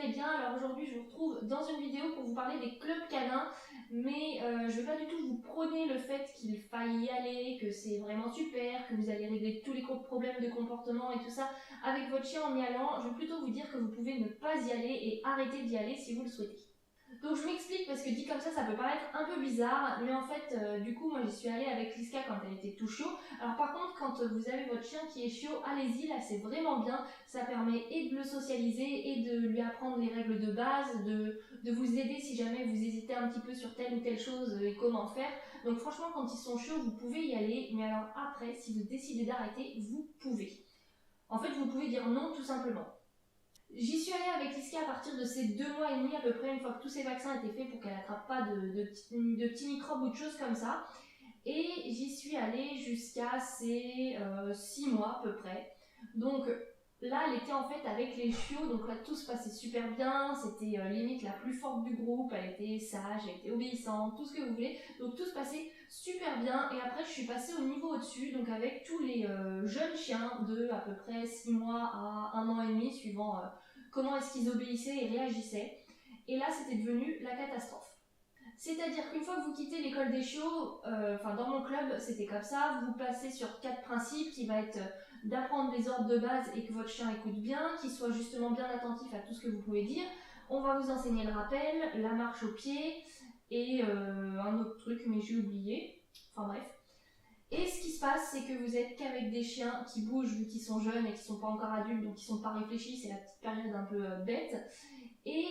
allez bien. Alors aujourd'hui je vous retrouve dans une vidéo pour vous parler des clubs canins, mais je ne vais pas du tout vous prôner le fait qu'il faille y aller, que c'est vraiment super, que vous allez régler tous les problèmes de comportement et tout ça avec votre chien en y allant. Je vais plutôt vous dire que vous pouvez ne pas y aller et arrêter d'y aller si vous le souhaitez. Donc je m'explique parce que dit comme ça peut paraître un peu bizarre, mais en fait du coup moi j'y suis allée avec Liska quand elle était tout chaud. Alors par contre quand vous avez votre chien qui est chiot, allez-y, là c'est vraiment bien, ça permet et de le socialiser et de lui apprendre les règles de base, de vous aider si jamais vous hésitez un petit peu sur telle ou telle chose et comment faire. Donc franchement quand ils sont chiots vous pouvez y aller, mais alors après si vous décidez d'arrêter, vous pouvez. En fait vous pouvez dire non tout simplement. J'y suis allée avec Liska à partir de ses 2 mois et demi à peu près, une fois que tous ces vaccins étaient faits pour qu'elle n'attrape pas de petits microbes ou de choses comme ça. Et j'y suis allée jusqu'à ses 6 mois à peu près. Donc là, elle était en fait avec les chiots, donc là tout se passait super bien, c'était limite la plus forte du groupe, elle était sage, elle était obéissante, tout ce que vous voulez. Donc tout se passait super bien et après je suis passée au niveau au-dessus, donc avec tous les jeunes chiens de à peu près 6 mois à 1 an et demi, suivant comment est-ce qu'ils obéissaient et réagissaient. Et là c'était devenu la catastrophe. C'est-à-dire qu'une fois que vous quittez l'école des chiots, dans mon club c'était comme ça, vous passez sur 4 principes qui va être d'apprendre les ordres de base et que votre chien écoute bien, qu'il soit justement bien attentif à tout ce que vous pouvez dire. On va vous enseigner le rappel, la marche au pied et un autre truc mais j'ai oublié, enfin bref. Et ce qui se passe, c'est que vous êtes qu'avec des chiens qui bougent vu qu'ils sont jeunes et qui sont pas encore adultes, donc qui sont pas réfléchis, c'est la petite période un peu bête. Et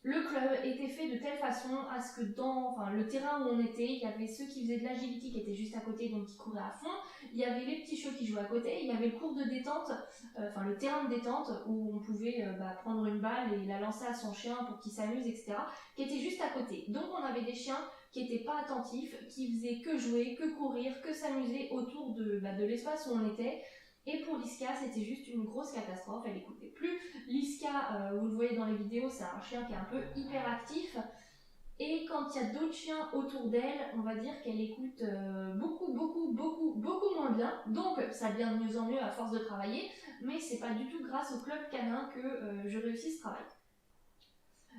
le club était fait de telle façon à ce que dans le terrain où on était, il y avait ceux qui faisaient de l'agility qui étaient juste à côté, donc qui couraient à fond. Il y avait les petits chiots qui jouaient à côté. Il y avait le cours de détente, le terrain de détente où on pouvait prendre une balle et la lancer à son chien pour qu'il s'amuse, etc. qui était juste à côté. Donc on avait des chiens qui n'étaient pas attentifs, qui faisaient que jouer, que courir, que s'amuser autour de l'espace où on était. Et pour Liska, c'était juste une grosse catastrophe, elle n'écoutait plus. Liska, vous le voyez dans les vidéos, c'est un chien qui est un peu hyperactif. Et quand il y a d'autres chiens autour d'elle, on va dire qu'elle écoute beaucoup moins bien. Donc ça devient de mieux en mieux à force de travailler, mais c'est pas du tout grâce au club canin que je réussis ce travail.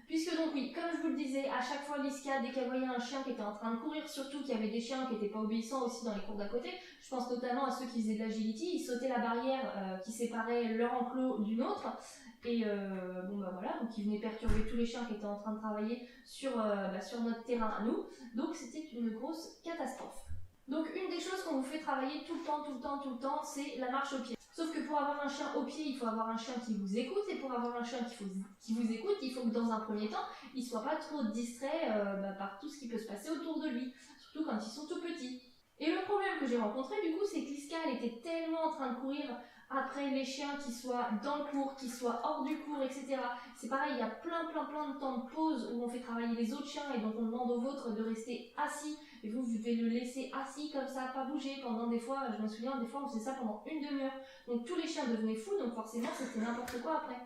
Puisque donc oui, comme je vous le disais, à chaque fois Liska, dès qu'elle voyait un chien qui était en train de courir, surtout qu'il y avait des chiens qui n'étaient pas obéissants aussi dans les cours d'à côté, je pense notamment à ceux qui faisaient de l'agility, ils sautaient la barrière qui séparait leur enclos d'une autre, et voilà, donc ils venaient perturber tous les chiens qui étaient en train de travailler sur notre terrain à nous, donc c'était une grosse catastrophe. Donc une des choses qu'on vous fait travailler tout le temps, c'est la marche au pied. Sauf que pour avoir un chien au pied, il faut avoir un chien qui vous écoute, et pour avoir un chien qui vous écoute, il faut que dans un premier temps, il ne soit pas trop distrait par tout ce qui peut se passer autour de lui, surtout quand ils sont tout petits. Et le problème que j'ai rencontré du coup, c'est que Liska, elle était tellement en train de courir après les chiens qui soient dans le cours, qui soient hors du cours, etc. C'est pareil, il y a plein de temps de pause où on fait travailler les autres chiens et donc on demande au vôtre de rester assis. Et vous devez le laisser assis comme ça, pas bouger pendant des fois, je me souviens, des fois on faisait ça pendant une demi-heure. Donc tous les chiens devenaient fous, donc forcément c'était n'importe quoi après.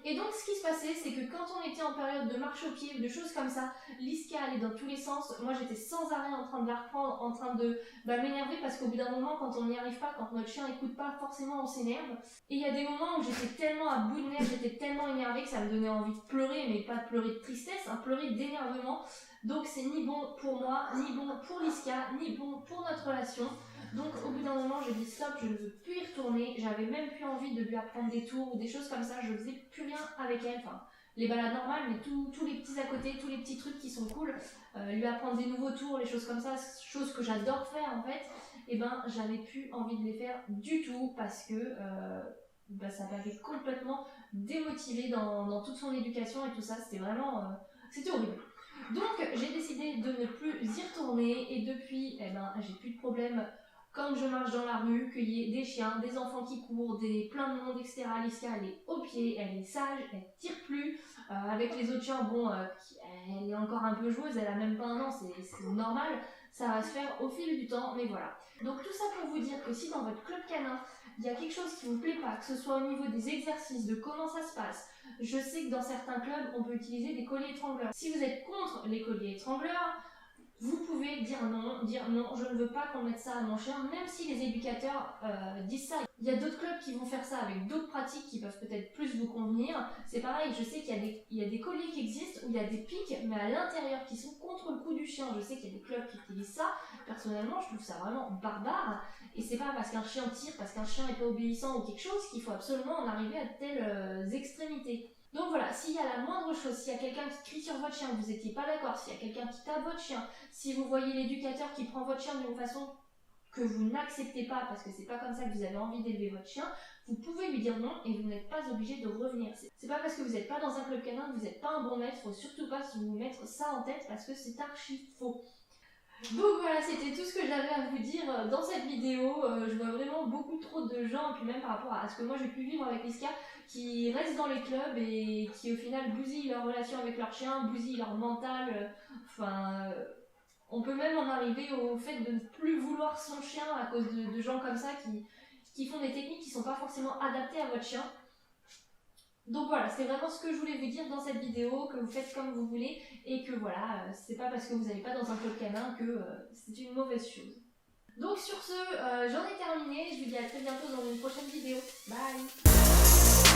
Et donc ce qui se passait, c'est que quand on était en période de marche au pied, de choses comme ça, Liska allait dans tous les sens, moi j'étais sans arrêt en train de la reprendre, en train de m'énerver parce qu'au bout d'un moment, quand on n'y arrive pas, quand notre chien n'écoute pas, forcément on s'énerve. Et il y a des moments où j'étais tellement à bout de nerfs, j'étais tellement énervée que ça me donnait envie de pleurer, mais pas de pleurer de tristesse, pleurer d'énervement. Donc c'est ni bon pour moi, ni bon pour Liska, ni bon pour notre relation. Donc au bout d'un moment j'ai dit stop, je ne veux plus y retourner, j'avais même plus envie de lui apprendre des tours ou des choses comme ça, je faisais plus rien avec elle, les balades normales, mais tous les petits à côté, tous les petits trucs qui sont cool, lui apprendre des nouveaux tours, les choses comme ça, choses que j'adore faire en fait, et j'avais plus envie de les faire du tout parce que ça m'avait complètement démotivée dans toute son éducation et tout ça, c'était vraiment, c'était horrible. Donc j'ai décidé de ne plus y retourner et depuis, j'ai plus de problème. Quand je marche dans la rue, qu'il y ait des chiens, des enfants qui courent, plein de monde, etc. Liska, elle est au pied, elle est sage, elle tire plus. Avec les autres chiens, elle est encore un peu joueuse, elle a même pas 1 an, c'est normal. Ça va se faire au fil du temps, mais voilà. Donc tout ça pour vous dire que si dans votre club canin, il y a quelque chose qui vous plaît pas, que ce soit au niveau des exercices, de comment ça se passe, je sais que dans certains clubs, on peut utiliser des colliers étrangleurs. Si vous êtes contre les colliers étrangleurs, vous pouvez pouvez dire non, je ne veux pas qu'on mette ça à mon chien, même si les éducateurs disent ça. Il y a d'autres clubs qui vont faire ça avec d'autres pratiques qui peuvent peut-être plus vous convenir. C'est pareil, je sais qu'il y a des colliers qui existent où il y a des pics, mais à l'intérieur qui sont contre le cou du chien. Je sais qu'il y a des clubs qui utilisent ça. Personnellement, je trouve ça vraiment barbare. Et c'est pas parce qu'un chien tire, parce qu'un chien est pas obéissant ou quelque chose qu'il faut absolument en arriver à de telles extrémités. Donc voilà, s'il y a la moindre chose, s'il y a quelqu'un qui crie sur votre chien, vous n'étiez pas d'accord, s'il y a quelqu'un qui tape votre chien, si vous voyez l'éducateur qui prend votre chien d'une façon que vous n'acceptez pas parce que c'est pas comme ça que vous avez envie d'élever votre chien, vous pouvez lui dire non et vous n'êtes pas obligé de revenir. C'est pas parce que vous n'êtes pas dans un club canin que vous n'êtes pas un bon maître, faut surtout pas vous mettre ça en tête parce que c'est archi faux. Donc voilà, c'était tout ce que j'avais à vous dire dans cette vidéo. Je vois vraiment beaucoup trop de gens, et puis même par rapport à ce que moi j'ai pu vivre avec Liska, qui restent dans les clubs et qui au final bousillent leur relation avec leur chien, bousillent leur mental. On peut même en arriver au fait de ne plus vouloir son chien à cause de gens comme ça qui font des techniques qui ne sont pas forcément adaptées à votre chien. Donc voilà, c'est vraiment ce que je voulais vous dire dans cette vidéo, que vous faites comme vous voulez et que voilà, c'est pas parce que vous n'allez pas dans un club canin que c'est une mauvaise chose. Donc sur ce, j'en ai terminé, je vous dis à très bientôt dans une prochaine vidéo. Bye!